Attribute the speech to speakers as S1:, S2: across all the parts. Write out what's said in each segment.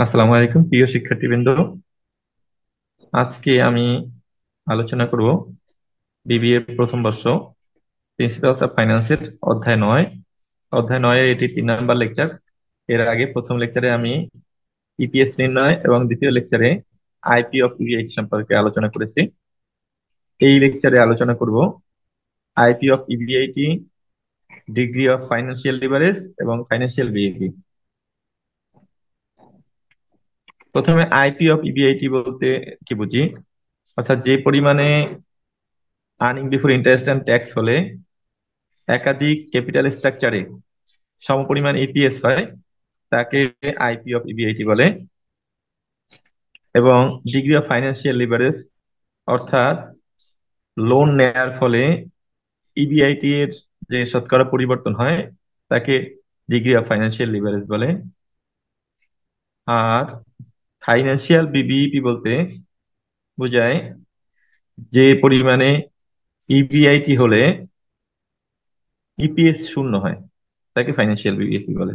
S1: আসসালামু আলাইকুম প্রিয় শিক্ষার্থীবৃন্দ। আজকে আমি আলোচনা করব বিবিএ প্রথম বর্ষ প্রিন্সিপালস অফ ফাইন্যান্সের অধ্যায় নয়ের এটি 3 নম্বর লেকচার। এর আগে প্রথম লেকচারে আমি ইপিএস নির্ণয় এবং দ্বিতীয় লেকচারে আইপি অফ ইবিআইটি সম্পর্কে আলোচনা করেছি। এই লেকচারে আলোচনা করব IP of EBIT, degree of financial leverage এবং ফাইন্যান্সিয়াল বিহেভিয়ার। প্রথমে আইপি অফ ইবিআইটি বলতে কি বুঝি, অর্থাৎ যে পরিমাণে earning before interest and tax হলে একাধিক ক্যাপিটাল স্ট্রাকচারে সমপরিমাণ ইপিএস হয় তাকে আইপি অফ ইবিআইটি বলে। এবং ডিগ্রি অফ ফাইন্যান্সিয়াল লিভারেজ, অর্থাৎ লোন নেয়ার ফলে ইবিআইটি এর যে শতকরা পরিবর্তন হয় তাকে ডিগ্রি অফ ফাইন্যান্সিয়াল লিভারেজ বলে। আর ফাইন্যান্সিয়াল বিবিইপি বলতে বোঝায় যে পরিমাণে ইবিআইটি হলে ইপিএস শূন্য হয় তাকে ফাইন্যান্সিয়াল বিবিইপি বলে।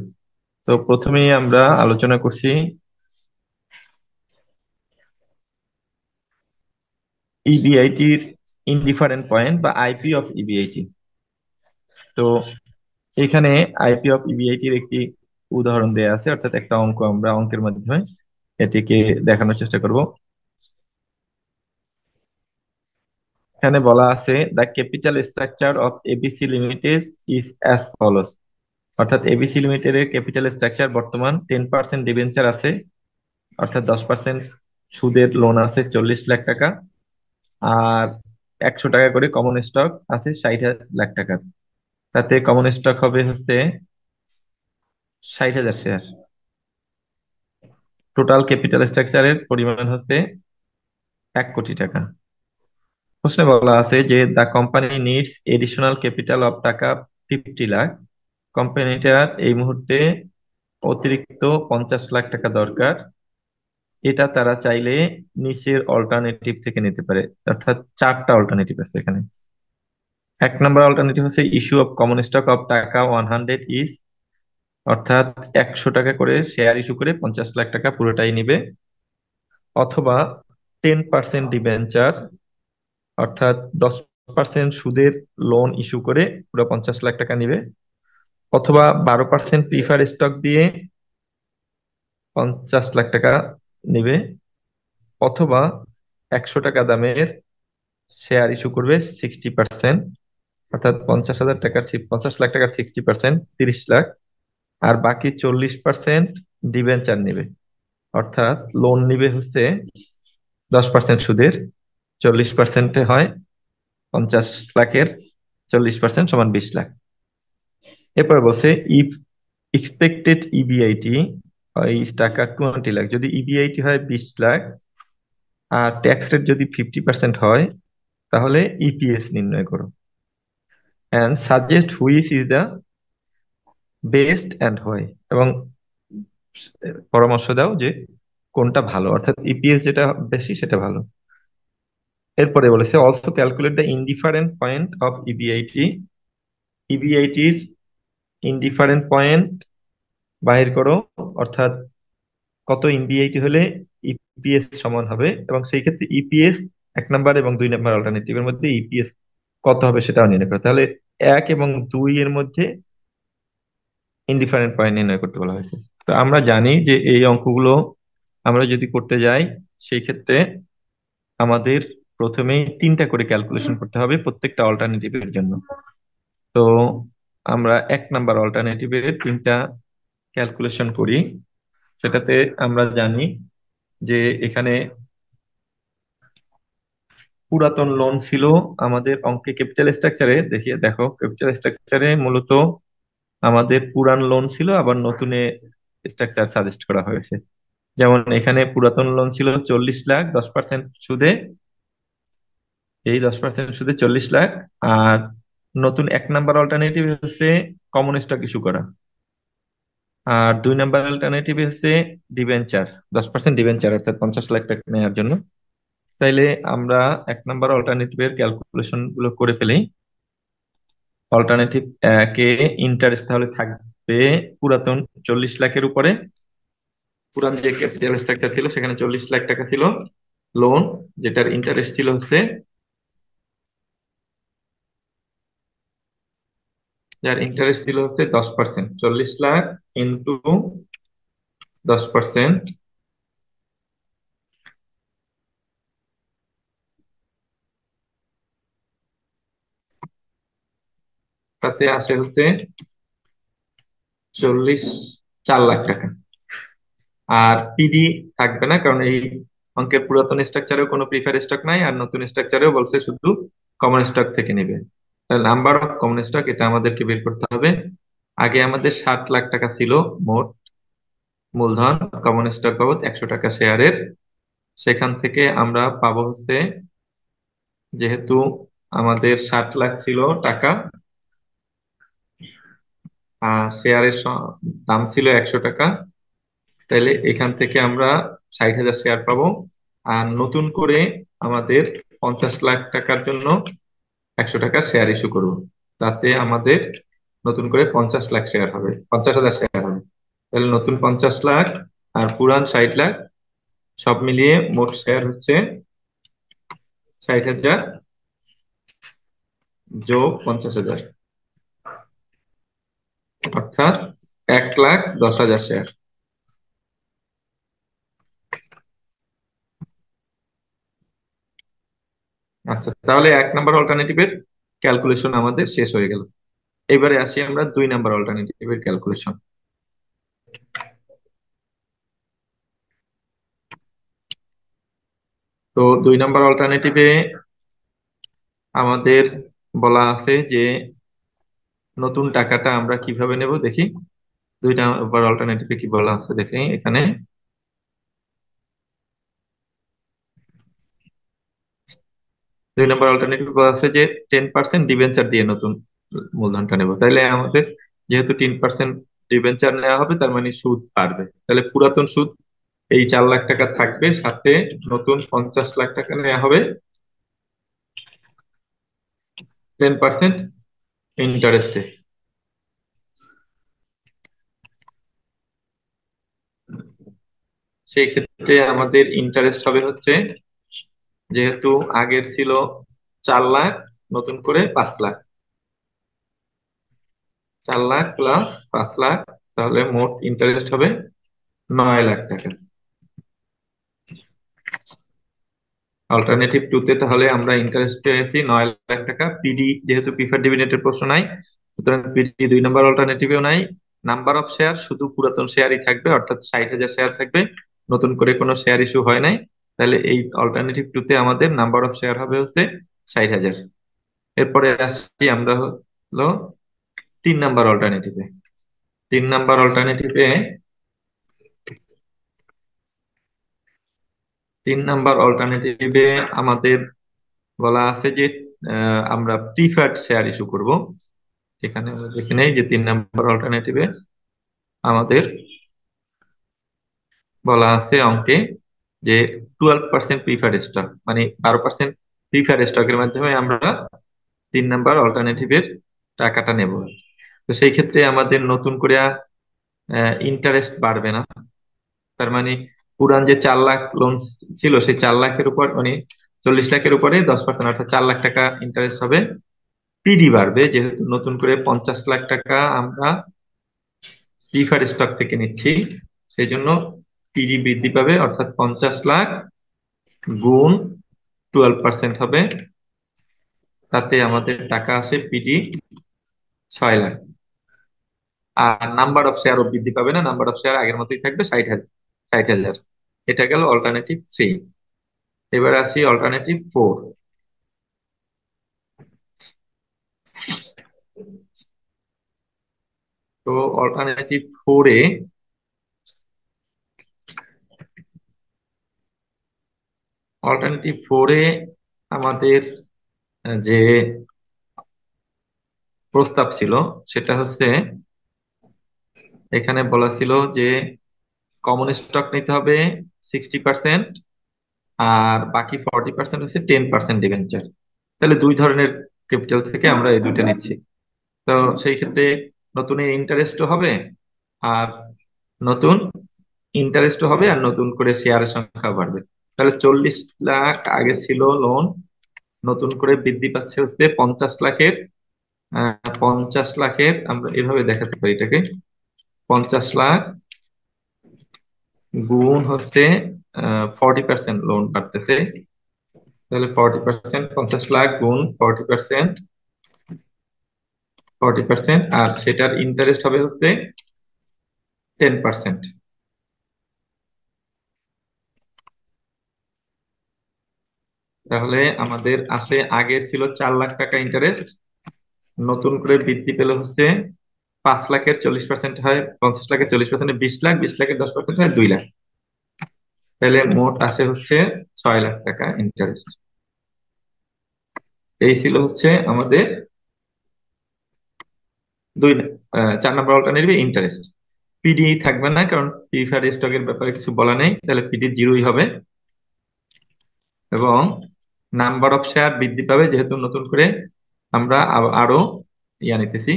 S1: তো প্রথমেই আমরা আলোচনা করছি ইবিআইটির ইনডিফারেন্ট পয়েন্ট বা আইপি অফ ইবিআইটি। তো এখানে আইপি অফ ইবিআইটির একটি উদাহরণ দেয়া আছে, অর্থাৎ একটা অঙ্ক আমরা অঙ্কের মাধ্যমে এটিকে দেখানোর চেষ্টা করব। এখানে বলা আছে the capital structure of ABC limited is as follows. অর্থাৎ এবিসি লিমিটেডের ক্যাপিটাল স্ট্রাকচার বর্তমান 10% ডিবেঞ্চার আছে, অর্থাৎ 10% সুদের লোন আছে 40 লাখ টাকা, আর 100 টাকা করে কমন স্টক আছে 60 লাখ টাকার। তাতে কমন স্টক হবে হচ্ছে 60,000 শেয়ার। টোটাল ক্যাপিটাল স্ট্রাকচারের পরিমাণ হচ্ছে 1 কোটি টাকা। প্রশ্নে বলা আছে যে the company needs additional capital of টাকা 50 লাখ। কোম্পানিটার এই মুহূর্তে অতিরিক্ত 50 লাখ টাকা দরকার। এটা তারা চাইলে নিচের অল্টারনেটিভ থেকে নিতে পারে, অর্থাৎ 4টা অল্টারনেটিভ আছে এখানে। 1 নম্বর অল্টারনেটিভ হচ্ছে issue of common stock of টাকা 100 ইজ, অর্থাৎ 100 টাকা করে শেয়ার ইস্যু করে 50 লাখ টাকা পুরোটাই নিবে। অথবা 10% ডিবেঞ্চার, অর্থাৎ 10% সুদের লোন ইস্যু করে পুরো 50 লাখ টাকা নিবে। অথবা 12% প্রিফার স্টক দিয়ে 50 লাখ টাকা নিবে। অথবা 100 টাকা দামের শেয়ার ইস্যু করবে 60%, অর্থাৎ 50,000 টাকার 50 লাখ টাকার 60% 30 লাখ। আর বাকি 40% ডিবেঞ্চার নিবে, অর্থাৎ লোন নিবে হচ্ছে 10% সুদের, 40%-এ হয় 50 লাখের 40% সমান 20 লাখ। এরপর বলছে ইফ এক্সপেক্টেড ইবিআইটি ইজ টাকা 20 লাখ, যদি ইবিআইটি হয় 20 লাখ আর ট্যাক্স রেট যদি 50% হয় তাহলে ইপিএস নির্ণয় করো, and suggest which is the best and why, এবং পরামর্শ দাও যে কোনটা ভালো, অর্থাৎ ইপিএস যেটা বেশি সেটা ভালো। এরপরে বলেছে also calculate the indifferent point of EBIT. ইবিআইটির ইনডিফারেন্ট পয়েন্ট বাহির করো, অর্থাৎ কত ইনবিআইটি হলে ইপিএস সমান হবে, এবং সেই ক্ষেত্রে ইপিএস 1 নম্বর এবং 2 নম্বর অল্টারনেটিভের মধ্যে ইপিএস কত হবে সেটাও নির্ণয় করো। তাহলে 1 এবং 2 এর মধ্যে ইনডিফারেন্ট পয়েন্ট নির্ণয় করতে বলা হয়েছে। তো আমরা জানি যে এই অঙ্কগুলো আমরা যদি করতে যাই সেই ক্ষেত্রে আমাদের প্রথমেই 3টা করে ক্যালকুলেশন করতে হবে প্রত্যেকটা অল্টারনেটিভের জন্য। তো আমরা 1 নম্বর অল্টারনেটিভের 3টা ক্যালকুলেশন করি। সেটাতে আমরা জানি যে এখানে পুরাতন লোন ছিল আমাদের অঙ্কে, ক্যাপিটাল স্ট্রাকচারে দেখিয়ে দেখো, ক্যাপিটাল স্ট্রাকচারে মূলত আমাদের পুরান লোন ছিল, আবার নতুনে স্ট্রাকচার সাজেস্ট করা হয়েছে। যেমন এখানে পুরাতন লোন ছিল 40 লাখ 10% সুদে, এই 10% সুদে 40 লাখ। আর নতুন 1 নম্বর অল্টারনেটিভ হচ্ছে কমন স্টক ইস্যু করা। আর 2 নম্বর অল্টারনেটিভ হচ্ছে ডিবেঞ্চার, 10% ডিবেঞ্চার, অর্থাৎ 50 লাখ টাকা নেওয়ার জন্য। তাইলে আমরা 1 নম্বর অল্টারনেটিভের ক্যালকুলেশন গুলো করে ফেলি। অল্টারনেটিভ কে ইন্টারেস্ট তাহলে থাকবে পুরাতন 40 লাখের উপরে, পুরান যে ক্যাপিটাল স্ট্রাকচার ছিল সেখানে 40 লাখ টাকা ছিল লোন, যেটার ইন্টারেস্ট ছিল হচ্ছে, যার ইন্টারেস্ট ছিল হচ্ছে 10%। 40 লাখ ইন্টু 10%, তাতে আসে হচ্ছে 4 লাখ টাকা। আর পিডি থাকবে না, কারণ এই অঙ্কের পুরাতন স্ট্রাকচারেও কোনো প্রিফার স্টক নাই, আর নতুন স্ট্রাকচারেও বলছে শুধু কমন স্টক থেকে নেবে। তাহলে নাম্বার অফ কমন স্টক এটা আমাদেরকে বের করতে হবে। আগে আমাদের 60 লাখ টাকা ছিল মোট মূলধন কমন স্টক বাবদ 100 টাকা শেয়ারের। সেখান থেকে আমরা পাবো হচ্ছে, যেহেতু আমাদের 60 লাখ ছিল টাকা, শেয়ারের দাম ছিল 100 টাকা, তাহলে এখান থেকে আমরা 60,000 শেয়ার পাবো। আর নতুন করে আমাদের 50 লাখ টাকার জন্য 100 টাকার শেয়ার ইস্যু করব, তাতে আমাদের নতুন করে 50 লাখ শেয়ার হবে, 50,000 শেয়ার হবে। তাহলে নতুন 50 লাখ আর পুরান 60 লাখ সব মিলিয়ে মোট শেয়ার হচ্ছে 60,000 যোগ 50,000, অর্থাৎ 1,10,000 শেয়ার। আচ্ছা, তাহলে 1 নম্বর অল্টারনেটিভের ক্যালকুলেশন আমাদের শেষ হয়ে গেল। এবারে আসি আমরা 2 নম্বর অল্টারনেটিভের ক্যালকুলেশন। তো 2 নম্বর অল্টারনেটিভে আমাদের বলা আছে যে নতুন টাকাটা আমরা কিভাবে নেব দেখি। 2 নম্বর অল্টারনেটিভে কি বলা আছে দেখি এখানে। 2 নম্বর অল্টারনেটিভ বলা আছে যে 10% ডিবেঞ্চার দিয়ে নতুন মূলধনটা নেব। তাহলে আমাদের যেহেতু 10% ডিবেঞ্চার নেওয়া হবে, তার মানে সুদ বাড়বে। তাহলে পুরাতন সুদ এই 4 লাখ টাকা থাকবে, সাথে নতুন 50 লাখ টাকা নেওয়া হবে 10% ইন্টারেস্টে। সেই ক্ষেত্রে আমাদের ইন্টারেস্ট হবে হচ্ছে, যেহেতু আগের ছিল 4 লাখ, নতুন করে 5 লাখ, 4 লাখ প্লাস 5 লাখ, তাহলে মোট ইন্টারেস্ট হবে 9 লাখ টাকা। অল্টারনেটিভ টু তে তাহলে আমরা ইন্টারেস্ট পেয়েছি 9 লাখ টাকা। পিডি যেহেতু প্রিফার ডিভিডেন্ডের প্রশ্ন নাই, সুতরাং পিডি 2 নম্বর অল্টারনেটিভেও নাই। নাম্বার অফ শেয়ার শুধু পুরাতন শেয়ারই থাকবে, অর্থাৎ 60,000 শেয়ার থাকবে, নতুন করে কোনো শেয়ার ইস্যু হয় নাই। তাহলে এই অল্টারনেটিভ টু তে আমাদের নাম্বার অফ শেয়ার হবে হচ্ছে 60,000। এরপরে আসছি আমরা হলো 3 নম্বর অল্টারনেটিভে। 3 নম্বর অল্টারনেটিভে 3 নম্বর অল্টারনেটিভে আমাদের বলা আছে যে আমরা প্রিফার্ড শেয়ার ইস্যু করব। এখানে আমরা দেখে নেই যে 3 নম্বর অল্টারনেটিভে আমাদের বলা আছে অঙ্কে যে 12% প্রিফার্ড স্টক, মানে 12% প্রিফার্ড স্টকের মাধ্যমে আমরা 3 নম্বর অল্টারনেটিভের টাকাটা নেব। তো সেই ক্ষেত্রে আমাদের নতুন করে ইন্টারেস্ট বাড়বে না। তার মানে পুরান যে 4 লাখ লোন ছিল, সেই 4 লাখের উপর মানে 40 লাখের উপরে 10%, অর্থাৎ 4 লাখ টাকা ইন্টারেস্ট হবে। পিডি বাড়বে, যেহেতু নতুন করে 50 লাখ টাকা আমরা প্রিফার স্টক থেকে নিচ্ছি, সেই জন্য পিডি বৃদ্ধি পাবে, অর্থাৎ 50 লাখ গুণ 12% হবে, তাতে আমাদের টাকা আসে পিডি 6 লাখ। আর নাম্বার অফ শেয়ারও বৃদ্ধি পাবে না, নাম্বার অফ শেয়ার আগের মতোই থাকবে 60,000। 60,000, এটা গেল অল্টারনেটিভ থ্রি। এবার আসি অল্টারনেটিভ ফোর। তো অল্টারনেটিভ ফোরে অল্টারনেটিভ ফোরে আমাদের যে প্রস্তাব ছিল সেটা হচ্ছে, এখানে বলা ছিল যে কমন স্টক নিতে হবে 60%, আর বাকি 40% হচ্ছে 10% ডিবেঞ্চার। তাহলে দুই ধরনের ক্যাপিটাল থেকে আমরা এই দুইটা নিচ্ছি। তো সেই ক্ষেত্রে নতুন ইন্টারেস্টও হবে, আর নতুন ইন্টারেস্টও হবে আর নতুন করে শেয়ারের সংখ্যা বাড়বে। তাহলে 40 লাখ আগে ছিল লোন, নতুন করে বৃদ্ধি পাচ্ছে হচ্ছে 50 লাখের। 50 লাখের আমরা এভাবে দেখাতে পারি এটাকে, 50 লাখ গুণ হচ্ছে 40% লোন বাড়তেছে। তাহলে 40%, 50 লাখ গুণ 40%, 40%, আর সেটার ইন্টারেস্ট হবে হচ্ছে 10%। তাহলে আমাদের আসে আগের ছিল 4 লাখ টাকা ইন্টারেস্ট, নতুন করে বৃদ্ধি পেল হচ্ছে 5 লাখের 40% হয় 50 লাখের 40%, 20 লাখ, 20 লাখের 10% হয় 2 লাখ। তাহলে মোট আসে হচ্ছে 6 লাখ টাকা ইন্টারেস্ট। এই ছিল হচ্ছে আমাদের দুই 4 নম্বর অল্টারনেটিভ ইন্টারেস্ট। পিডি থাকবে না, কারণ প্রিফার্ড স্টকের ব্যাপারে কিছু বলা নেই, তাহলে পিডি জিরোই হবে। এবং নাম্বার অফ শেয়ার বৃদ্ধি পাবে, যেহেতু নতুন করে আমরা আরো নিতেছি,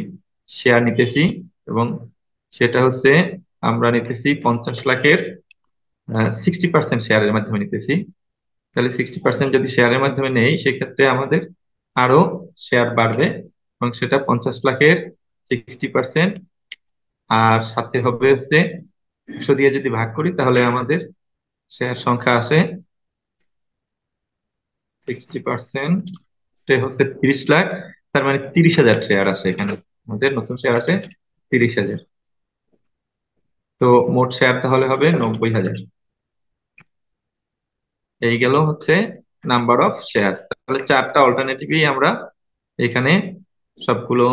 S1: শেয়ার নিতেছি। এবং সেটা হচ্ছে আমরা নিতেছি 50 লাখের 60% শেয়ারের মাধ্যমে নিতেছি। তাহলে 60% যদি শেয়ারের মাধ্যমে নেই, সেক্ষেত্রে আমাদের আরো শেয়ার বাড়বে, এবং সেটা 50 লাখের 60%। আর সাথে হবে হচ্ছে 100 দিয়ে যদি ভাগ করি, তাহলে আমাদের শেয়ার সংখ্যা আসে 60% হচ্ছে 30 লাখ। তার মানে 30,000 শেয়ার আছে এখানে, আমাদের নতুন শেয়ার আছে 30,000। তো মোট শেয়ার তাহলে হবে 90,000। এই গেল হচ্ছে নাম্বার অফ শেয়ার। তাহলে চারটা অল্টারনেটিভই আমরা এখানে সবগুলো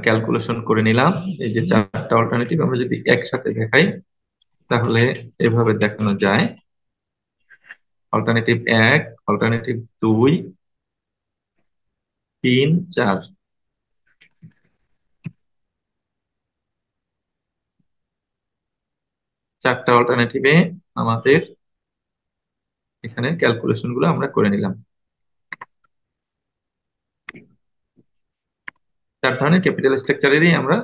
S1: ক্যালকুলেশন করে নিলাম। এই যে চারটা অল্টারনেটিভ আমরা যদি একসাথে দেখাই, তাহলে এভাবে দেখানো যায়: অল্টারনেটিভ 1, অল্টারনেটিভ 2, 3, 4। চারটা অল্টারনেটিভে আমাদের এখানে ক্যালকুলেশন গুলো আমরা করে নিলাম। চার ধরনের ক্যাপিটাল স্ট্রাকচারেরই আমরা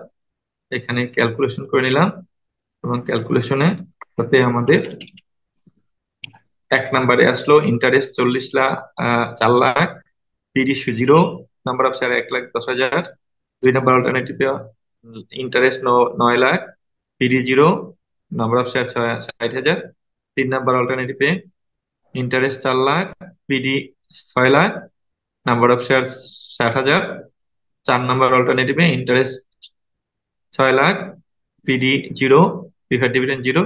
S1: এখানে ক্যালকুলেশন করে নিলাম। এবং ক্যালকুলেশনে তাতে আমাদের 1 নম্বরে আসলো interest 40 lakh, 4 lakh, 30 zero, number of share 1,10,000। 2 number অল্টারনেটিভে interest 9 lakh, 30 zero, number of share 60,000। 3 number অল্টারনেটিভে interest 4 lakh, PD 6 lakh, number of share 60,000। 4 number অল্টারনেটিভে interest 6 lakh, PD zero, prefer dividend zero,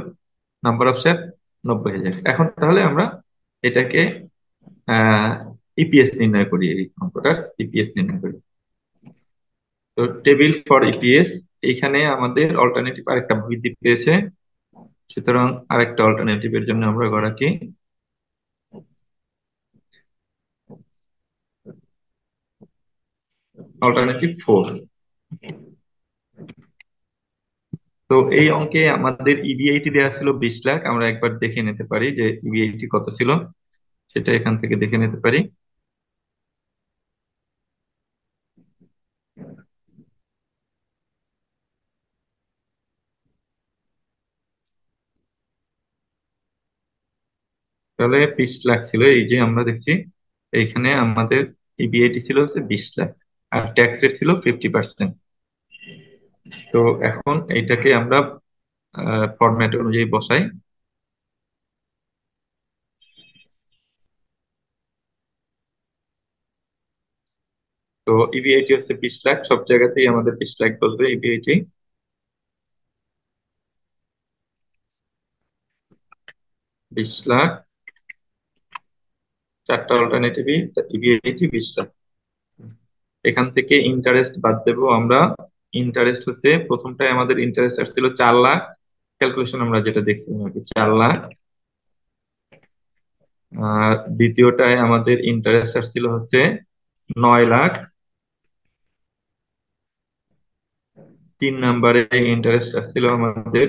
S1: number of share 90,000। এখন তাহলে আমরা এটাকে ইপিএস নির্ণয় করি, এই অঙ্কটার ইপিএস নির্ণয় করি। তো টেবিল ফর ইপিএস, এখানে আমাদের অল্টারনেটিভ আরেকটা বৃদ্ধি পেয়েছে, সুতরাং আরেকটা অল্টারনেটিভের জন্য আমরা রাখি অল্টারনেটিভ 4। তো এই অঙ্কে আমাদের ইবিআইটি দেওয়া ছিল 20 লাখ। আমরা একবার দেখে নিতে পারি যে ইবিআইটি কত ছিল, সেটা এখান থেকে দেখে নিতে পারি। তাহলে 20 লাখ ছিল, এই যে আমরা দেখছি এইখানে আমাদের ইবিআইটি ছিল হচ্ছে 20 লাখ, আর ট্যাক্স রেট ছিল 50%। তো এখন এইটাকে আমরা ফরম্যাট অনুযায়ী বসাই। তো ইবিআইটি হচ্ছে 20 লাখ, সব জায়গাতেই আমাদের 20 লাখ বলবে ইবিআইটি। 20 লাখ, চারটা অল্টারনেটিভই ইবিআইটি 20 লাখ। এখান থেকে ইন্টারেস্ট বাদ দেবো আমরা। ইন্টারেস্ট হচ্ছে প্রথমটায় আমাদের ইন্টারেস্ট আসছিল 4 লাখ, ক্যালকুলেশন আমরা যেটা দেখছিলাম আর কি, 4 লাখ। আর দ্বিতীয়টায় আমাদের ইন্টারেস্ট আসছিল হচ্ছে 9 লাখ। 3 নম্বরে ইন্টারেস্ট আসছিল আমাদের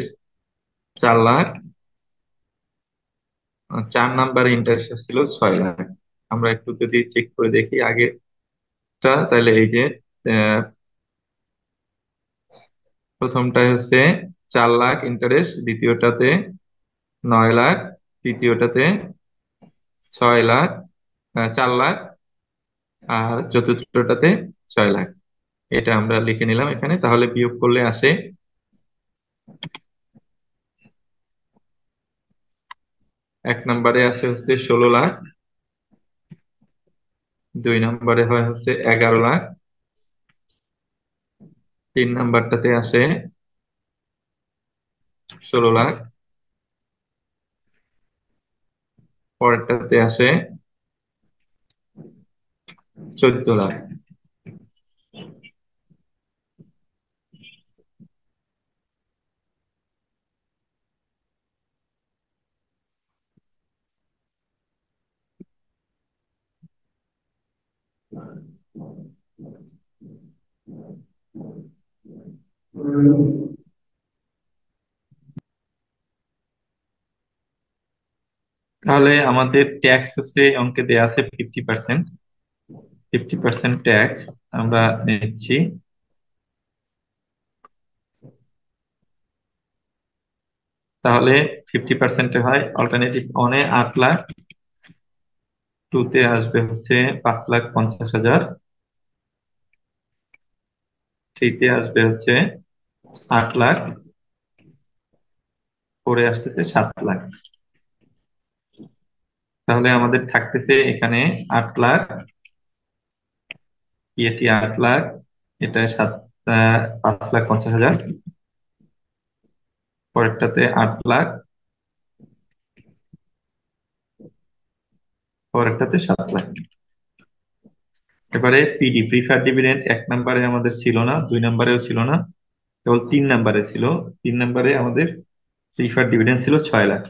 S1: 4 লাখ। আর 4 নম্বরে ইন্টারেস্ট আসছিল 6 লাখ। আমরা একটু যদি চেক করে দেখি আগেরটা, তাহলে এই যে আহ, প্রথমটায় হচ্ছে 4 লাখ ইন্টারেস্ট, দ্বিতীয়টাতে 9 লাখ, তৃতীয়টাতে 6 লাখ, 4 লাখ, আর চতুর্থটাতে 6 লাখ। এটা আমরা লিখে নিলাম এখানে, তাহলে বিয়োগ করলে আসে, এক নম্বরে আসে হচ্ছে 16 লাখ, 2 নম্বরে হয় হচ্ছে 11 লাখ, 3 নম্বরটাতে আসে 16 লাখ, পরেরটাতে আসে 14 লাখ। তাহলে আমাদের ট্যাক্স হচ্ছে অঙ্কে দেয়া আছে 50%। 50% ট্যাক্স আমরা নিচ্ছি। তাহলে 50%-এ হয় অল্টারনেটিভ ওয়ানে 8 লাখ, টুতে আসবে হচ্ছে 5,50,000, থ্রিতে আসবে হচ্ছে 8 লাখ, ফোরে আসতেছে 7 লাখ। তাহলে আমাদের থাকতেছে এখানে 8 লাখ, এটি 8 লাখ, এটা 5,50,000, পরেরটাতে 8 লাখ, পরেরটাতে 7 লাখ। এবারে পিডি প্রিফার ডিভিডেন্ড 1 নম্বরে আমাদের ছিল না, 2 নম্বরেও ছিল না, কেবল 3 নম্বরে ছিল। 3 নম্বরে আমাদের প্রিফার ডিভিডেন্ড ছিল 6 লাখ,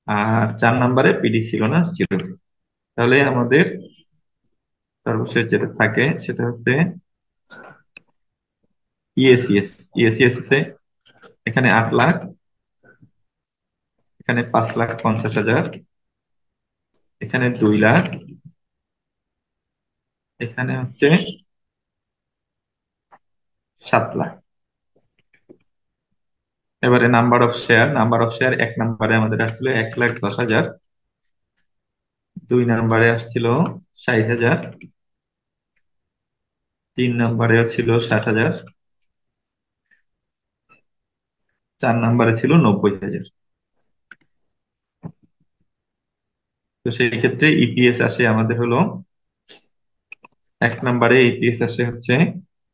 S1: আর 4 নম্বরে পিডি ছিল না, ছিল। তাহলে আমাদের সর্বশেষ যেটা থাকে সেটা হচ্ছে ইএসিএস। ইএসিএস আছে এখানে 8 লাখ, এখানে 5,50,000, এখানে 2 লাখ, এখানে হচ্ছে 7 লাখ। এবারে নাম্বার অফ শেয়ার 1 নম্বরে আমাদের আসছিল 1,10,000, 2 নম্বরে আসছিল 60,000, 3 নম্বরে ছিল 60,000, 4 নম্বরে ছিল 90,000। তো সেই ক্ষেত্রে ইপিএস আসে আমাদের হলো, 1 নম্বরে ইপিএস আসে হচ্ছে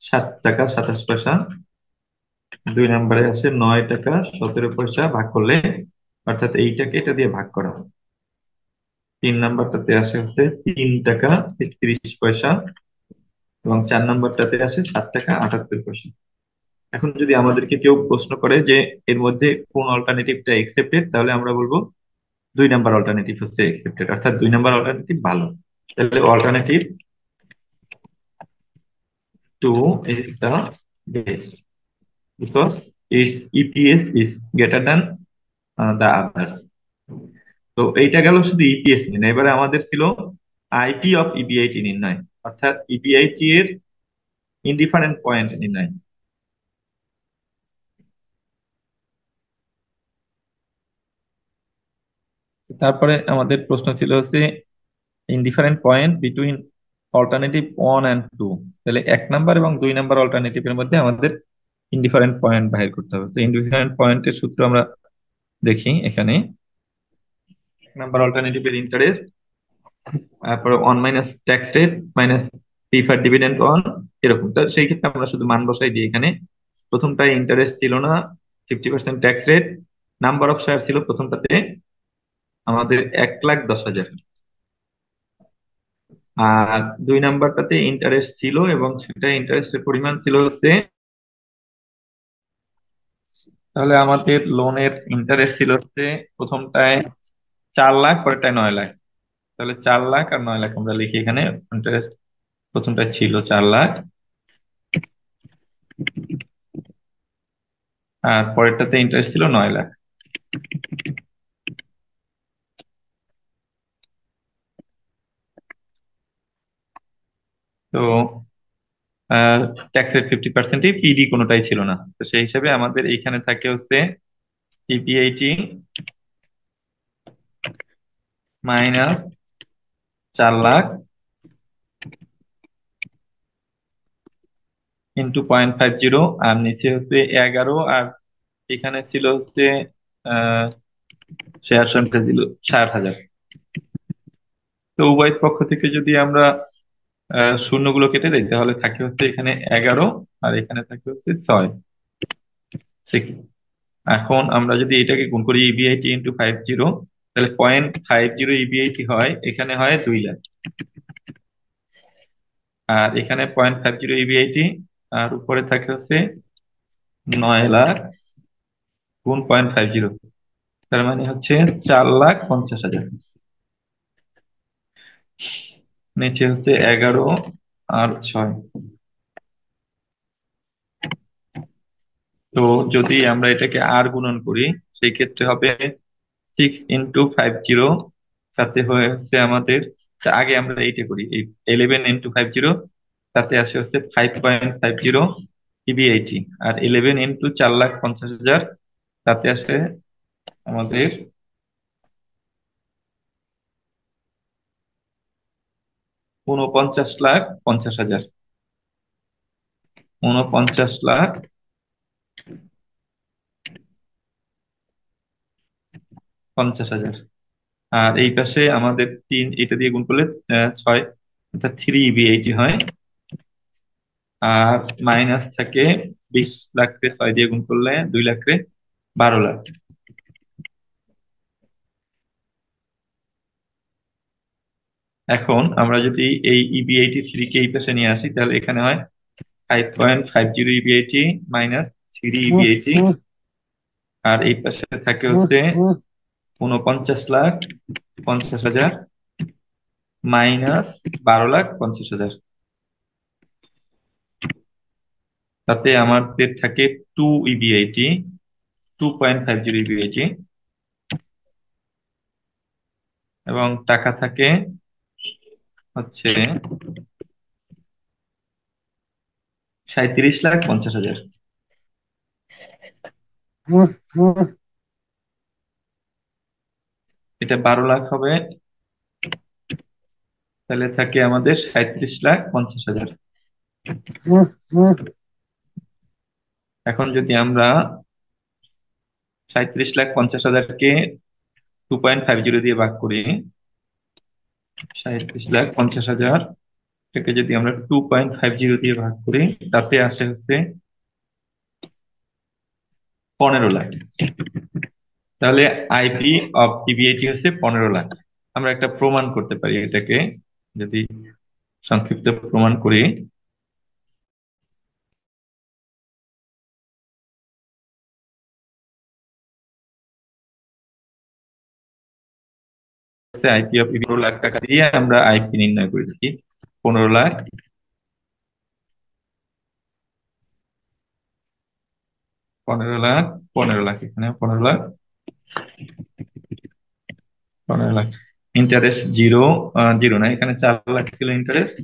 S1: 7 টাকা 27 পয়সা, 2 নম্বরে আসে 9 টাকা 17 পয়সা ভাগ করলে, অর্থাৎ এইটাকে এটা দিয়ে ভাগ করা হয়। 3 নম্বরটাতে আসে হচ্ছে 3 টাকা 31 পয়সা, এবং 4 নম্বরটাতে আসে 7 টাকা 78 পয়সা। এখন যদি আমাদেরকে কেউ প্রশ্ন করে যে এর মধ্যে কোন অল্টারনেটিভটা একসেপ্টেড, তাহলে আমরা বলবো 2 নম্বর অল্টারনেটিভ হচ্ছে একসেপ্টেড, অর্থাৎ 2 নম্বর অল্টারনেটিভ ভালো। তাহলে alternative 2 is the best because its EPS is greater than the others. তো এইটা গেল শুধু ইপিএস নির্ণয়। এবারে আমাদের ছিল আইপি অফ ইবিআইটি নির্ণয়, অর্থাৎ ইবিআইটি এর ইনডিফারেন্ট পয়েন্ট নির্ণয়। তারপরে আমাদের প্রশ্ন ছিল হচ্ছে indifferent point between alternative 1 and 2। তাহলে 1 নম্বর এবং 2 নম্বর অল্টারনেটিভের মধ্যে আমাদের ইনডিফারেন্ট পয়েন্ট বাহির করতে হবে। তো ইনডিফারেন্ট পয়েন্টের সূত্র আমরা দেখি এখানে। 1 নম্বর অল্টারনেটিভের ইন্টারেস্ট, তারপরে 1 - tax rate minus prefer dividend on, এরকম। তো সেই ক্ষেত্রে আমরা শুধু মান বসাই দিই এখানে। প্রথমটায় ইন্টারেস্ট ছিল না, 50% tax rate, number of share ছিল প্রথমটাতে আমাদের 1,10,000, আর 2 নম্বরটাতে ইন্টারেস্ট ছিল এবং সেটা ইন্টারেস্টের পরিমাণ ছিল হচ্ছে, তাহলে আমাদের লোনের ইন্টারেস্ট ছিল হচ্ছে প্রথমটায় 4 লাখ, পরেরটায় 9 লাখ। তাহলে 4 লাখ আর 9 লাখ আমরা লিখি এখানে। ইন্টারেস্ট প্রথমটায় ছিল 4 লাখ, আর পরেরটাতে ইন্টারেস্ট ছিল 9 লাখ। তো ট্যাক্স রেট 50%, পিডি কোনোটাই ছিল না। তো সেই হিসাবে আমাদের এইখানে থাকে হচ্ছে ইপিআইটি মাইনাস 4 লাখ ইন্টু 0.50, আর নিচে হচ্ছে 11, আর এখানে ছিল হচ্ছে আহ শেয়ার সংখ্যা ছিল 60,000। তো উভয় পক্ষ থেকে যদি আমরা শূন্যগুলো কেটে দেই তাহলে থাকে হচ্ছে এখানে 11 আর এখানে থাকে হচ্ছে 6। এখন আমরা যদি এটাকে গুণ করি ইবিআইটি ইন্টু 50, তাহলে 0.50 ইবিআইটি হয়, এখানে হয় 2 লাখ। আর এখানে 0.50 ইবিআইটি, আর উপরে থাকে হচ্ছে 9 লাখ গুণ 0.50, তার মানে হচ্ছে 4,50,000। নিচে হচ্ছে 11 আর 6। তো যদি আমরা এটাকে আর গুণন করি সেই ক্ষেত্রে হবে 6 × 50, তাতে হচ্ছে আমাদের, আগে আমরা এইটা করি, এই 11 × 50, তাতে আসে হচ্ছে 5.50 ইবিআইটি, আর 11 × 4,50,000, তাতে আসে আমাদের 49,50,000। 49,50,000। আর এই পাশে আমাদের তিন, এটা দিয়ে গুণ করলে 6, অর্থাৎ 3 ইবিআইটি হয়। আর মাইনাস থাকে 20 লাখ রে 6 দিয়ে গুণ করলে 2 লাখ রে 12 লাখ। এখন আমরা যদি এই ইবিআইটি 3 কে এই পাশে নিয়ে আসি তাহলে এখানে হয় 5.50 ইবিআইটি মাইনাস 3 ইবিআইটি, আর এই পাশে থাকে হচ্ছে 49,50,000 মাইনাস 12,50,000। তাতে আমাদের থাকে 2 ইবিআইটি, 2.50 ইবিআইটি, এবং টাকা থাকে হচ্ছে 37,50,000। এটা 12 লাখ হবে, তাহলে থাকে আমাদের 37,50,000। এখন যদি আমরা 37,50,000-কে 2.50 দিয়ে ভাগ করি, 37,50,000 টাকে যদি আমরা 2.50 দিয়ে ভাগ করি, তাতে আসে হচ্ছে 15 লাখ। তাহলে আইপি অফ ইবিআইটি হচ্ছে 15 লাখ। আমরা একটা প্রমাণ করতে পারি এটাকে, যদি সংক্ষিপ্ত প্রমাণ করি, আইপি অফ 15 লাখ টাকা দিয়ে আমরা আইপি নির্ণয় করে থাকি। 15 লাখ, 15 লাখ, 15 লাখ, এখানে 15 lakh, 15 lakh. Interest zero, zero না, এখানে 4 লাখ ছিল ইন্টারেস্ট,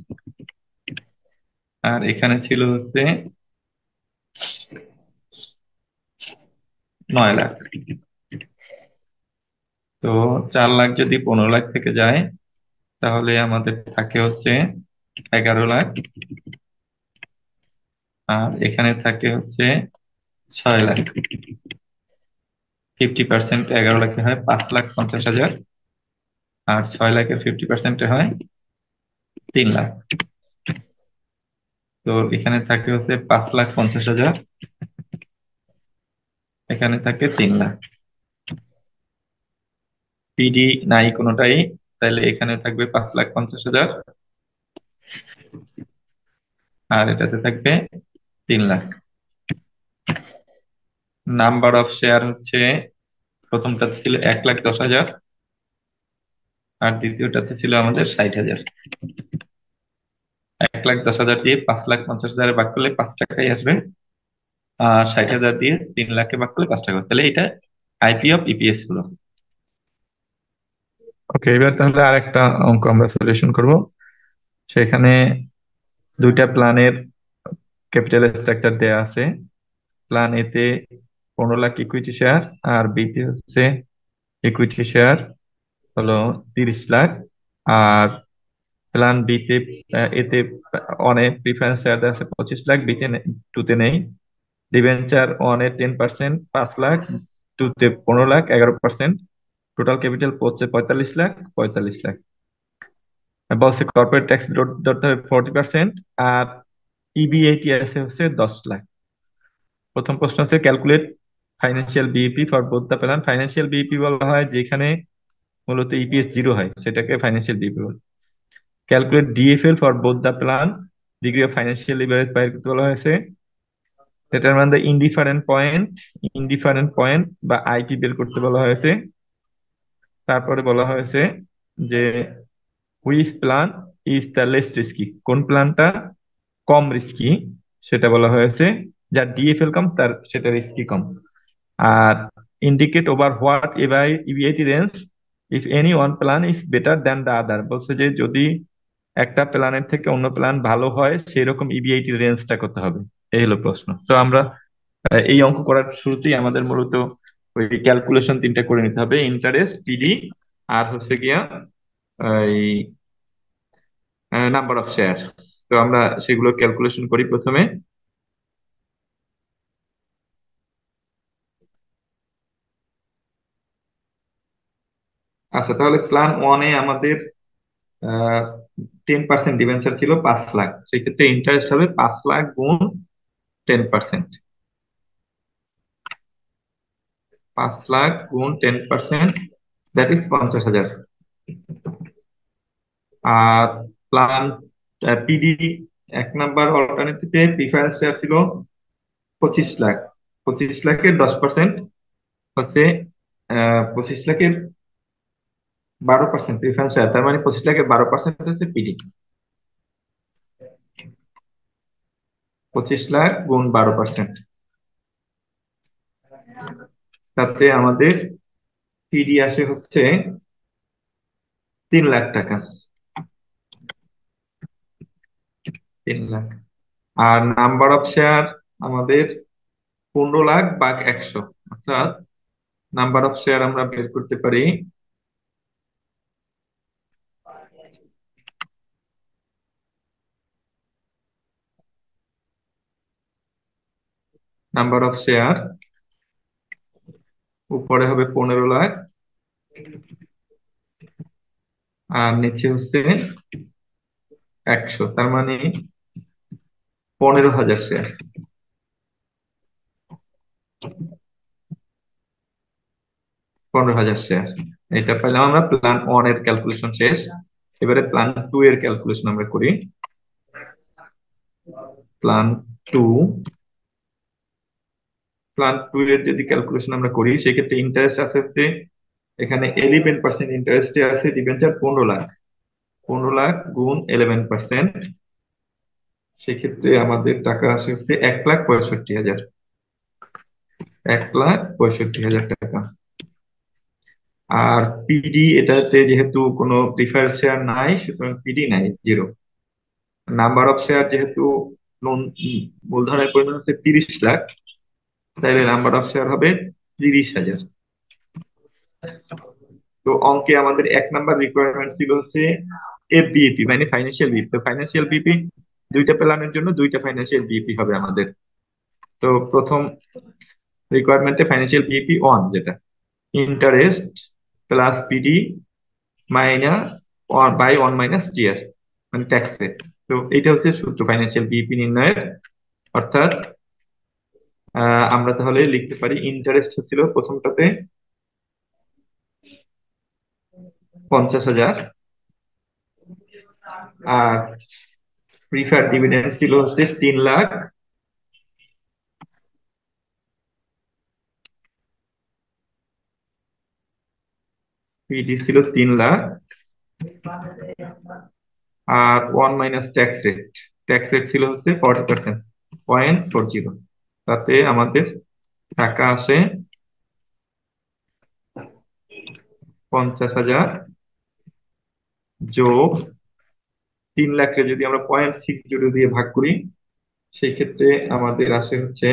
S1: আর এখানে ছিল হচ্ছে 9 লাখ। তো 4 লাখ যদি 15 লাখ থেকে যায় তাহলে আমাদের থাকে হচ্ছে 11 লাখ, আর এখানে থাকে হচ্ছে 6 লাখ। 50% 11 লাখে হয় 5,50,000, আর 6 লাখের 50% হয় 3 লাখ। তো এখানে থাকে হচ্ছে 5,50,000, এখানে থাকে 3 লাখ। পিডি নাই কোনোটাই, তাহলে এখানে থাকবে 5,50,000, আর এটাতে থাকবে 3 লাখ। নাম্বার অফ শেয়ার হচ্ছে, প্রথমটাতে ছিল 1,10,000, আর দ্বিতীয়টাতে ছিল আমাদের 60,000। 1,10,000 দিয়ে 5,50,000 ভাগ করলে 5 টাকাই আসবে, আর 60,000 দিয়ে 3 লাখে ভাগ করলে 5 টাকা। তাহলে এটা আইপি অফ ইপিএস হলো। ওকে, এবার তাহলে আরেকটা অঙ্ক আমরা সলিউশন করব। সেখানে দুইটা প্ল্যানের ক্যাপিটাল স্ট্রাকচার দেয়া আছে। প্ল্যান এতে 15 লাখ ইকুইটি শেয়ার, আর বিতে হচ্ছে ইকুইটি শেয়ার হলো 30 লাখ। আর প্ল্যান বিতে এতে অনেক প্রিফারেন্স শেয়ার আছে 25 লাখ, বিতে টুতে নেই। ডিবেঞ্চার ওয়ানে 10%, 5 লাখ। টুতে 15 লাখ, 11%। টোটাল ক্যাপিটাল পড়ছে 45 লাখ, 45 লাখ। বলছে কর্পোরেট ট্যাক্স ধরতে হবে 40%। আর ইবিআইটি আছে হচ্ছে 10 লাখ। প্রথম প্রশ্ন হচ্ছে calculate financial BEP for both the plan. Financial BEP বলা হয় যেখানে মূলত ইপিএস জিরো হয়, সেটাকে ফাইন্যান্সিয়াল বিইপি বলে। Calculate DFL for both the plan. Degree of financial leverage বাইর করতে বলা হয়েছে। ডিটারমাইন দ্য ইনডিফারেন্ট পয়েন্ট বা আইপি বের করতে বলা হয়েছে। তারপরে বলা হয়েছে যে which plan is the less risky, কোন প্ল্যানটা কম রিস্কি সেটা বলা হয়েছে। যার ডিএফএল কম তার সেটা রিস্কি কম। আর indicate over what EBIT range if any one plan is better than the other. বলছে যে যদি একটা প্ল্যানের থেকে অন্য প্ল্যান ভালো হয় সেই রকম ইবিআইটি রেঞ্জটা করতে হবে। এই হলো প্রশ্ন। তো আমরা এই অঙ্ক করার শুরুতেই আমাদের মূলত ওই ক্যালকুলেশন তিনটা করে নিতে হবে, ইন্টারেস্ট, পিডি, আর হচ্ছে গিয়া এই নাম্বার অফ শেয়ার। তো আমরা সেগুলো ক্যালকুলেশন করি প্রথমে। আচ্ছা, তাহলে প্ল্যান ওয়ানে আমাদের 10% ডিবেঞ্চার ছিল 5 লাখ, সেক্ষেত্রে ইন্টারেস্ট হবে 5 লাখ গুণ 10%। 5 লাখ গুণ 10%, দ্যাট ইজ 50,000। আর প্ল্যান পিডি এক নাম্বার অল্টারনেটিভে প্রিফারেন্স শেয়ার ছিল 25 লাখ। 25 লাখের 10% হচ্ছে 25 লাখের 12% প্রিফারেন্স শেয়ার, তার মানে 25 লাখের 12% হচ্ছে পিডি। 25 লাখ গুণ 12%, তাতে আমাদের পিডি আসে হচ্ছে 3 লাখ টাকা। 3 লাখ। আর নাম্বার অফ শেয়ার আমাদের 15 লাখ ভাগ 100, অর্থাৎ নাম্বার অফ শেয়ার আমরা বের করতে পারি। নাম্বার অফ শেয়ার উপরে হবে 15 লাখ, আর নিচে হচ্ছে 100, তার মানে 15,000 শেয়ার। 15,000 শেয়ার, এটা পাইলাম আমরা। প্ল্যান ওয়ান এর ক্যালকুলেশন শেষ। এবারে প্ল্যান টু এর ক্যালকুলেশন আমরা করি। প্ল্যান টু প্ল্যান টু এর যদি ক্যালকুলেশন আমরা করি সেক্ষেত্রে ইন্টারেস্ট আছে হচ্ছে এখানে 11% ইন্টারেস্টে আছে ডিবেঞ্চার 15 লাখ। 15 লাখ গুণ 11%, সেক্ষেত্রে আমাদের টাকা আসে হচ্ছে 1,65,000। 1,65,000 টাকা। আর পিডি এটাতে যেহেতু কোনো প্রিফারেন্স শেয়ার নাই, সুতরাং পিডি নাই, জিরো। নাম্বার অফ শেয়ার যেহেতু মূলধনের পরিমাণ হচ্ছে 30 লাখ, তাহলে নাম্বার অফ শেয়ার হবে 30,000। তো অঙ্কে আমাদের এক নাম্বার রিকোয়ারমেন্ট ছিল হচ্ছে এফবিইপি মানে ফাইন্যান্সিয়াল বিপি। তো ফাইন্যান্সিয়াল বিপি দুইটা প্ল্যানের জন্য দুইটা ফাইন্যান্সিয়াল বিপি হবে আমাদের। তো প্রথম রিকোয়ারমেন্টে ফাইন্যান্সিয়াল বিপি ওয়ান, যেটা interest plus PD minus by one minus TR, মানে ট্যাক্স রেট। তো এইটা হচ্ছে সূত্র ফাইন্যান্সিয়াল বিপি নির্ণয়ের। অর্থাৎ আমরা তাহলে লিখতে পারি ইন্টারেস্ট হচ্ছিল প্রথমটাতে 50,000, আর প্রিফার ডিভিডেন্ড ছিল হচ্ছে 3 লাখ, পিডি ছিল 3 লাখ, আর one minus tax rate. Tax rate ছিল হচ্ছে 40%, 0.40। তাতে আমাদের টাকা আসে 50,000 যোগ 3 লাখকে যদি আমরা 0.60 দিয়ে ভাগ করি সেই ক্ষেত্রে আমাদের আসে হচ্ছে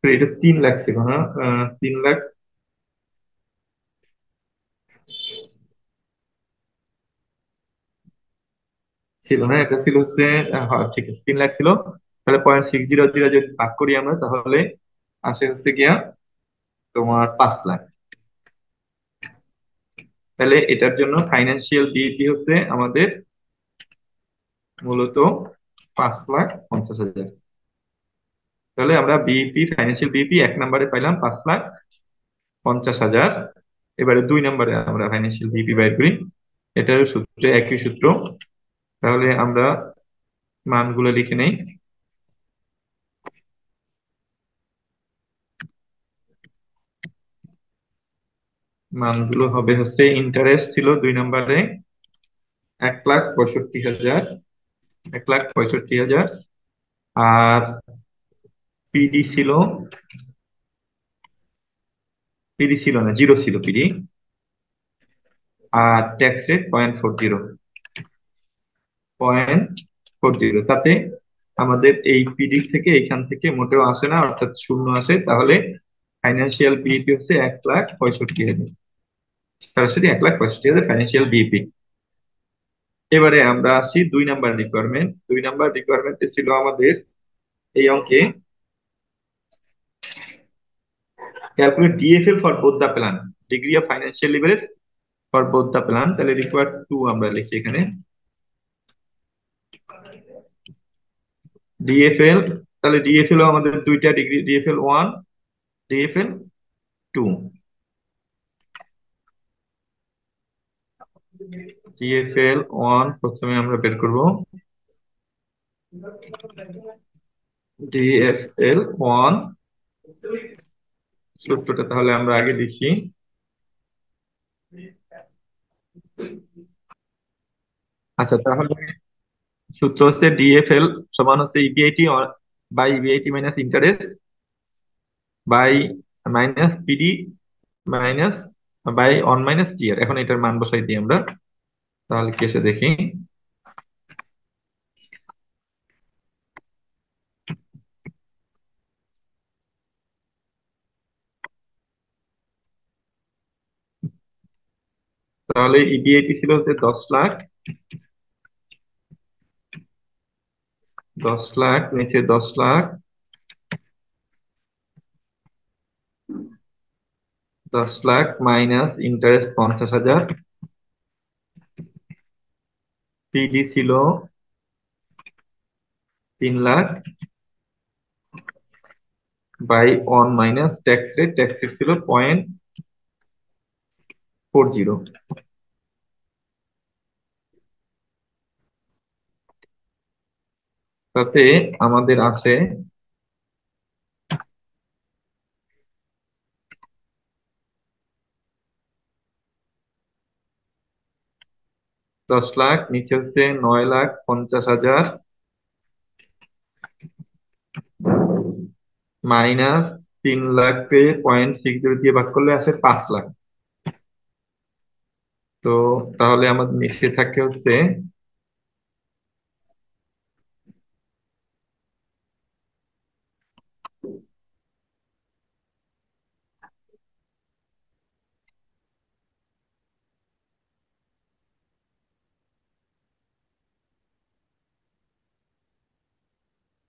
S1: তো এটা 3 লাখ ছিল না? 3 লাখ ছিল না, এটা ছিল হচ্ছে হ্যাঁ ঠিক আছে, 3 লাখ ছিল। তাহলে 0.600 যদি ভাগ করি আমরা, তাহলে আসে হচ্ছে গিয়া তোমার 5 লাখ। তাহলে এটার জন্য ফাইন্যান্সিয়াল বিইপি হচ্ছে আমাদের মূলত 5,50,000। তাহলে আমরা বিইপি, ফাইন্যান্সিয়াল বিইপি 1 নম্বরে পাইলাম 5,50,000। এবারে 2 নম্বরে আমরা ফাইন্যান্সিয়াল বিইপি বাইর করি, এটার সূত্রে একই সূত্র। তাহলে আমরা মানগুলো লিখে নেই। মানগুলো হবে হচ্ছে, ইন্টারেস্ট ছিল 2 নম্বরে 1,65,000, 1,65,000। আর পিডি ছিল, পিডি ছিল না, জিরো ছিল পিডি। আর ট্যাক্স রেট 0.40, 0.40। তাতে আমাদের এই পিডি থেকে এখান থেকে মোটেও আসে না, অর্থাৎ শূন্য আসে। তাহলে ফাইন্যান্সিয়াল বিইপি হচ্ছে 1,65,000, সরাসরি 1,65,000 ফাইন্যান্সিয়াল বিইপি। এবারে আমরা আসি 2 নাম্বার রিকোয়ারমেন্ট। 2 নাম্বার রিকোয়ারমেন্টে ছিল আমাদের এই অঙ্কে, calculate DFL for both the plan, degree of financial leverage for both the plan. তাহলে রিকোয়ার্ড টু আমরা লিখি এখানে, ডিএফএল। তাহলে ডিএফএল আমাদের দুইটা degree, DFL one, DFL two. DFL one প্রথমে আমরা বের করব, ডিএফএল ওয়ান সূত্রটা তাহলে আমরা আগে লিখি। আচ্ছা, তাহলে সূত্র হচ্ছে ডিএফএল সমান হচ্ছে EBIT by EBIT minus interest by minus PD minus by one minus TR. এখন এটার মান বসাই দিই আমরা, তাহলে কেসে দেখি। তাহলে ইবিআইটি ছিল হচ্ছে 10 লাখ, 10 লাখ নিচে 10 lakh, 10 lakh minus interest 50,000, PD ছিল 3 lakh by one minus tax rate, tax rate ছিল 0.40। তাতে আমাদের আছে 10 লাখ নিচে হচ্ছে 9,50,000 মাইনাস 3 লাখকে 0.60 দিয়ে ভাগ করলে আসে 5 লাখ। তো তাহলে আমাদের নিচে থাকে হচ্ছে,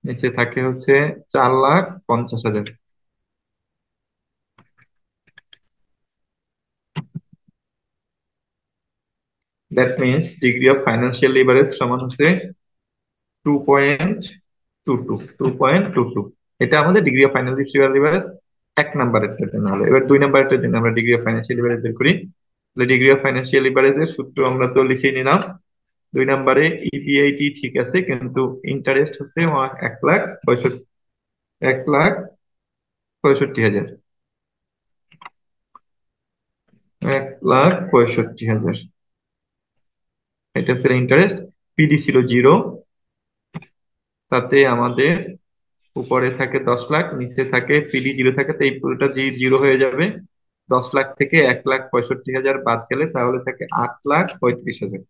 S1: নিচে থাকে হচ্ছে 4,50,000। That means degree of financial leverage সমান হচ্ছে 2.22, এটা আমাদের ডিগ্রি অফ ফাইন্যান্সিয়াল লিভারেজ 1 নাম্বারের জন্য হলো। এবার 2 নাম্বারের জন্য আমরা ডিগ্রি অফ ফাইন্যান্সিয়াল লিভারেজ বের করি। তাহলে ডিগ্রি অফ ফাইন্যান্সিয়াল লিভারেজের সূত্র আমরা তো লিখে নিলাম। 2 নাম্বারে ইপিআইটি ঠিক আছে, কিন্তু ইন্টারেস্ট হচ্ছে 1,65,000, 1,65,000, 1,65,000, এটা হচ্ছে ইন্টারেস্ট। পিডি ছিল জিরো, তাতে আমাদের উপরে থাকে 10 লাখ, নিচে থাকে পিডি জিরো থাকে, তো এই পুরোটা জিরো হয়ে যাবে। 10 লাখ থেকে 1,65,000 বাদ গেলে তাহলে থাকে 8,35,000।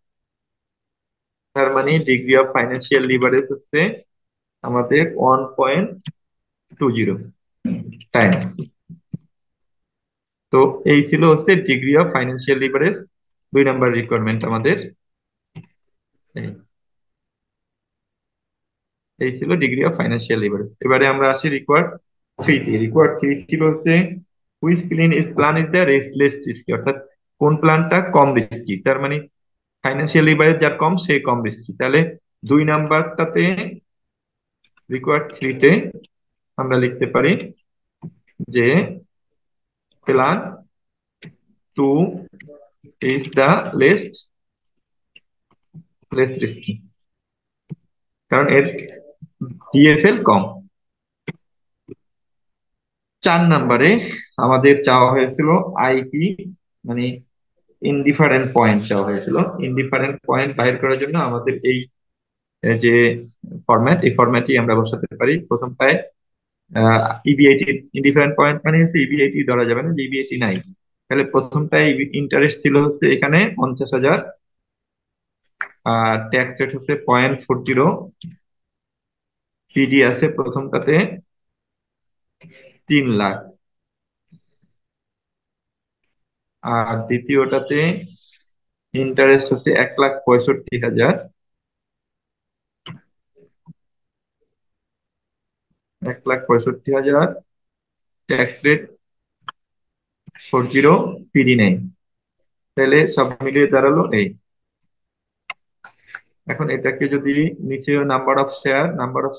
S1: তার মানে ডিগ্রি অফ ফাইন্যান্সিয়াল লিভারেজ হচ্ছে আমাদের 1.22। 20 টাইম। তো এই ছিল হচ্ছে degree of financial leverage, 2 number requirement আমাদের। এই এই ছিল ডিগ্রি অফ ফাইন্যান্সিয়াল লিভারেজ। এবারে আমরা আসি রিকোয়ার্ড 3 তে। রিকোয়ার্ড 3 ছিল হচ্ছে which plan is the less risky, অর্থাৎ কোন প্ল্যানটা কম রিস্কি। তার মানে ফাইন্যান্সিয়াল লিভারেজ যার কম সে কম রিস্কি। তাহলে 2 নাম্বারটাতে, রিকোয়ার্ড 3 তে আমরা লিখতে পারি যে plan 2 is the less risky, কারণ এর ডিএফএল কম। 4 নাম্বারে আমাদের চাওয়া হয়েছিল আইপি, মানে ইনডিফারেন্ট পয়েন্ট চাওয়া হয়েছিল। ইনডিফারেন্ট পয়েন্ট বাইর করার জন্য আমাদের এই যে ফরম্যাট, এই ফরম্যাটই আমরা বসাতে পারি। প্রথমটায় ইবিআইটি, ইনডিফারেন্ট পয়েন্ট মানে হচ্ছে ইবিআইটি ধরা যাবে না, যে ইবিআইটি নাই। তাহলে প্রথমটায় ইন্টারেস্ট ছিল হচ্ছে এখানে 50,000, আর ট্যাক্স রেট হচ্ছে 0.40, পিডি আছে প্রথমটাতে 3 লাখ, আর দ্বিতীয়টাতে ইন্টারেস্ট হচ্ছে 1,65,000, 1,65,000, ট্যাক্স রেট 40, পিডি নেই। তাহলে সব মিলিয়ে দাঁড়ালো এই। এখন এটাকে যদি নিচে নাম্বার অফ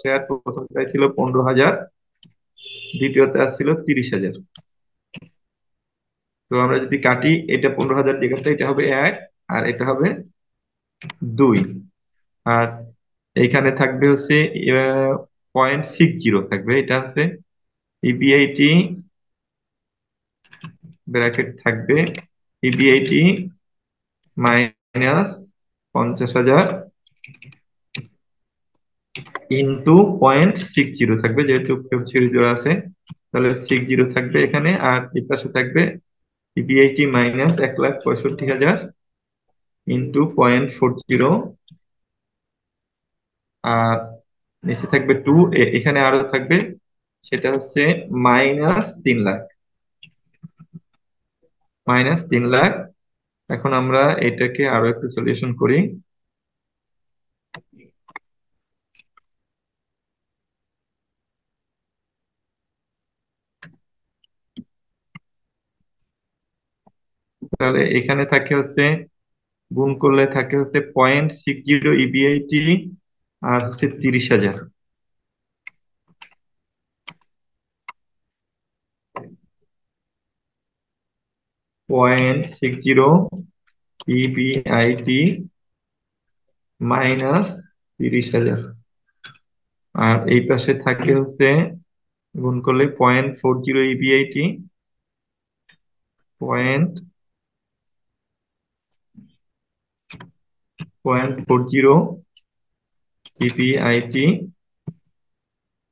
S1: শেয়ার প্রথমটাই ছিল 15,000, দ্বিতীয়তে আসছিল 30,000। তো আমরা যদি কাটি, এটা 15,000 দিয়ে কাটলে এটা হবে 1, আর এটা হবে 2, আর এইখানে থাকবে হচ্ছে 0.60 থাকবে। এটা হচ্ছে ইবিআইটি, ব্র্যাকেট থাকবে ইবিআইটি মাইনাস 50,000 ইন্টু 0.60 থাকবে, যেহেতু 0 আছে তাহলে 60 থাকবে এখানে। আর এই পাশে থাকবে ইবিআইটি মাইনাস 1,65,000 ইন্টু 0.40, আর নিচে থাকবে 2, এখানে আরো থাকবে, সেটা হচ্ছে -3 লাখ, -3 লাখ। এখন আমরা এটাকে আরো একটু সলিউশন করি। তাহলে এখানে থাকে হচ্ছে, গুণ করলে থাকে হচ্ছে 0.60 ইবিআইটি, আর হচ্ছে 30,000, 0.60 ইবিআইটি মাইনাস 30,000, আর এই পাশে থাকে হচ্ছে গুণ করলে 0.40 ইবিআইটি, 0.40 ইবিআইটি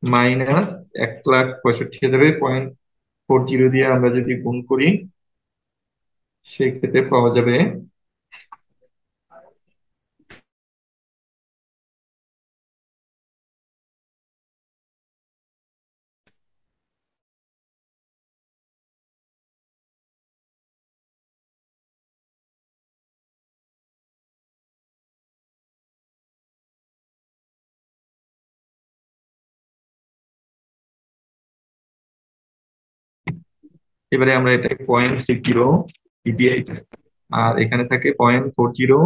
S1: মাইনাস 1,65,000। 0.40 দিয়ে আমরা যদি গুণ করি, সেই ক্ষেত্রে পাওয়া যাবে এবারে আমরা এটা 0.60 ইবিআইটি, আর এখানে থাকে 0.40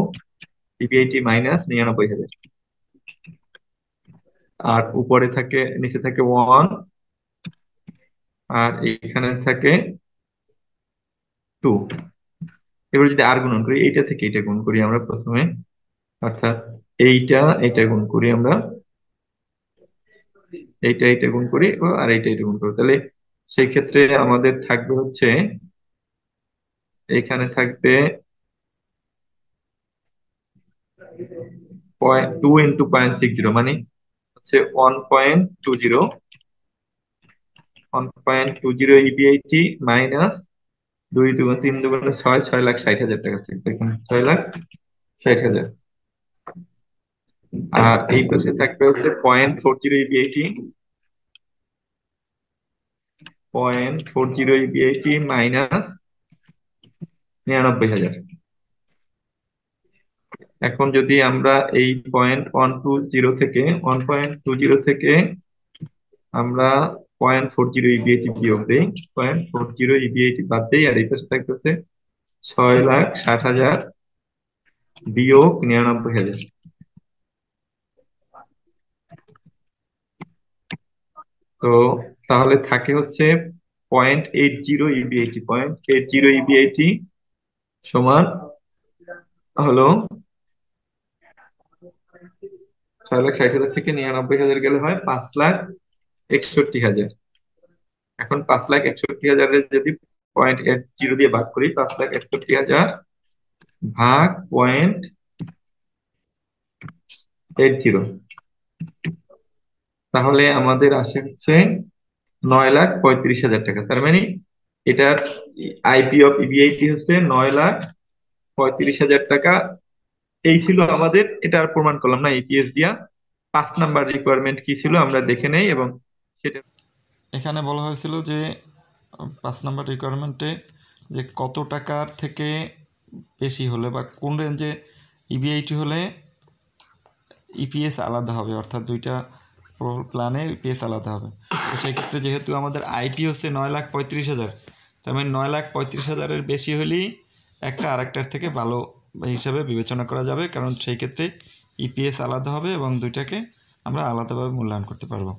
S1: ইবিআইটি মাইনাস 99,000, আর উপরে থাকে, নিচে থাকে 1, আর এখানে থাকে 2। এবার যদি আর গুণন করি, এইটা থেকে এটা গুণ করি আমরা প্রথমে, অর্থাৎ এইটা গুণ করি আমরা, এইটা গুণ করি, আর এইটা গুণ করি। তাহলে সেই ক্ষেত্রে আমাদের থাকবে হচ্ছে, এখানে থাকবে 2 ইন্টু 0.60, মানে হচ্ছে 1.20, 1.20 ইবিআইটি মাইনাস 2 দুগুণ 3 দুগুণে 6, 6,60,000 টাকা থাকবে এখানে, 6,60,000। আর এই পাশে থাকবে হচ্ছে 0.40 ইবিআইটি 0.40 ইবিআইটি মাইনাস 99,000। এখন যদি আমরা এই 1.20 থেকে আমরা 0.40 ইবিআইটি বিয়োগ দেই, 0.40 ইবিআইটি বাদ দেই, আর এই পাশে থাকতেছে 6,60,000 বিয়োগ 99,000। তো তাহলে থাকে হচ্ছে 0.80 ইবিআইটি। 0.80 ইবিআইটি সমান হলো 6,60,000 থেকে 99,000 গেলে হয় 5,61,000। এখন 5,61,000 যদি 0.80 দিয়ে ভাগ করি, 5,61,000 ভাগ 0.80, তাহলে আমাদের আসে হচ্ছে 9,35,000 টাকা। তার মানে এটার আইপি অফ ইবিআইটি হচ্ছে 9,35,000 টাকা। এই ছিল আমাদের, এটা আর প্রমাণ করলাম না ইপিএস দিয়া। 5 নাম্বার রিকোয়ারমেন্ট কি ছিল আমরা দেখে নেই, এবং সেটা
S2: এখানে বলা হয়েছিল যে 5 নম্বর রিকোয়ারমেন্টে যে কত টাকার থেকে বেশি হলে বা কোন রেঞ্জে ইবিআইটি হলে ইপিএস আলাদা হবে, অর্থাৎ দুইটা প্ল্যানে ইপিএস আলাদা হবে। তো সেক্ষেত্রে যেহেতু আমাদের আইপি হচ্ছে 9,35,000, তার মানে 9,35,000-এর বেশি হলেই একটা আরেকটার থেকে ভালো হিসাবে বিবেচনা করা যাবে, কারণ সেই ক্ষেত্রে ইপিএস আলাদা হবে এবং দুইটাকে আমরা আলাদাভাবে মূল্যায়ন করতে পারবো।